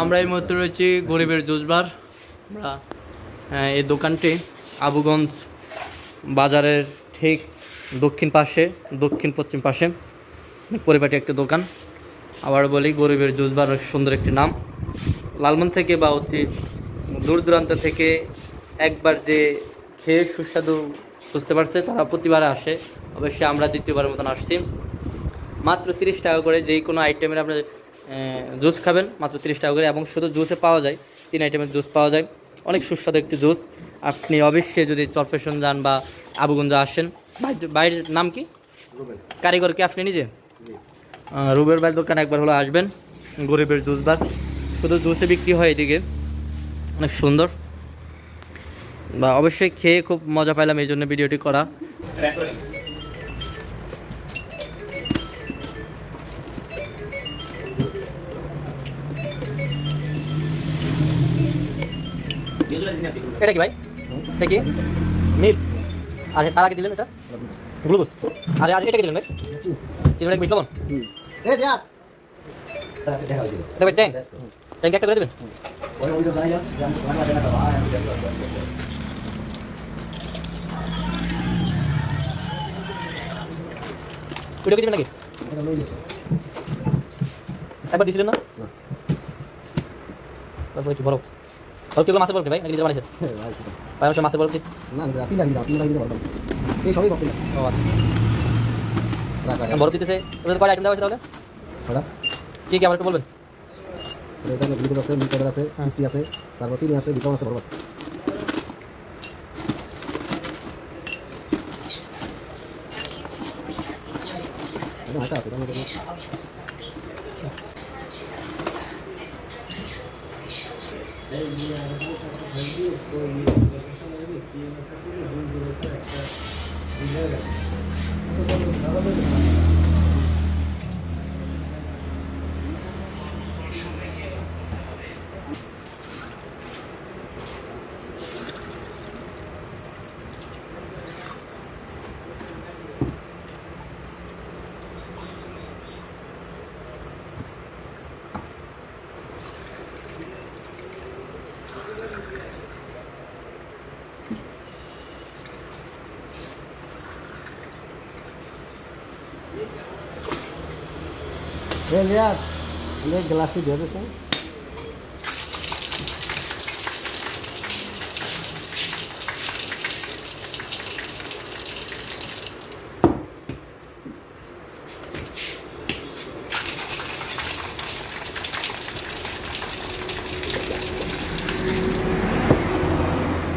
আমরা এই মুহূর্তে রয়েছি গরিবের জুস বার। আমরা এই দোকানটি আবুগঞ্জ বাজারের ঠিক দক্ষিণ পশ্চিম পাশে পরিপাটি একটি দোকান। আবার বলি, গরিবের জুস বার সুন্দর একটি নাম। লালমন থেকে বা অতি দূর দূরান্ত থেকে একবার যে খেয়ে সুস্বাদু বুঝতে পারছে তারা প্রতিবারে আসে। অবশ্যই আমরা দ্বিতীয়বারের মতন আসছি। মাত্র 30 টাকা করে যেই কোনো আইটেমের আপনার জুস খাবেন, মাত্র 30 টাকা করে। এবং শুধু জুসে পাওয়া যায় 3 আইটেমের জুস পাওয়া যায়, অনেক সুস্বাদু একটি জুস। আপনি অবশ্যই যদি চরফেশন যান বা আবুগঞ্জ আসেন, বাইরের নাম কি, কারিগর কি আপনি নিজে? রুবের ভাই দোকানে একবার হলো আসবেন। গরিবের জুস বার, শুধু জুসে বিক্রি হয় এদিকে, অনেক সুন্দর। বা অবশ্যই খেয়ে খুব মজা পাইলাম, এই জন্য ভিডিওটি করা। এটা কি ভাই? এটা কি মিল্ক? আর তার আগে দিলেন এটা গ্লুকোজ। আরে আর এটা কি দিলেন ভাই? চিনি মিট লবণ। এই যা এটা ভাই ট্যাঙ্ক একটা করে দেবেন। ভিডিও কি দিবেন নাকি? একবার দিছিলেন না? তারপর একটু বরফ। আর কিলো মাছের বরফ ভাই নাকি নিজে বানাইছেন? ভাই আমার মাছের বরফ না, তিন লাগি বরফ। এই সবই বক্সে। ও আচ্ছা, বরফ দিতেছে। ওদের কয়টা আইটেম দেওয়া হয়েছে তাহলে? ছটা। কি কি আমার একটু বলবেন? এখানে গ্লুকোজ আছে, মিল্ক পাউডার আছে, ক্রিসপি আছে, তারপর চিনি আছে, বিটন আছে, বরফ আছে। এটা আছে তাহলে গ্লাসটি দিয়ে দিয়েছেন।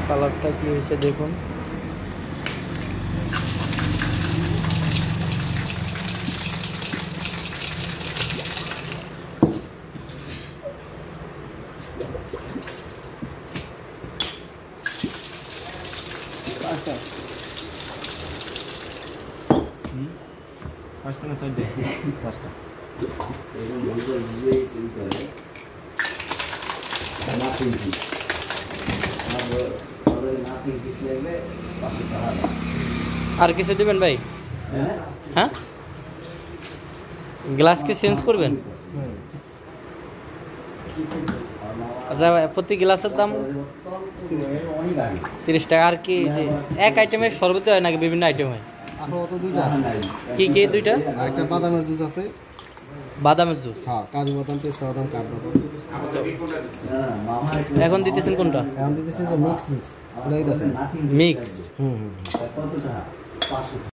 কালারটা কি হয়েছে দেখুন। আর কিছু দিবেন ভাই? হ্যাঁ, গ্লাস কি চেঞ্জ করবেন? আচ্ছা, প্রতি গ্লাসের দাম 30 টাকা। আর কি এক আইটেমের শরবত হয় নাকি বিভিন্ন আইটেম হয়? কি কি দুইটা? একটা বাদামের জুস আছে। বাদামের জুস? হ্যাঁ, কাজু বাদাম, পেস্তা বাদাম, কাঠবাদাম। এখন দিতেছেন কোনটা? এখন দিতেছি যে মিক্স জুস। মিক্স।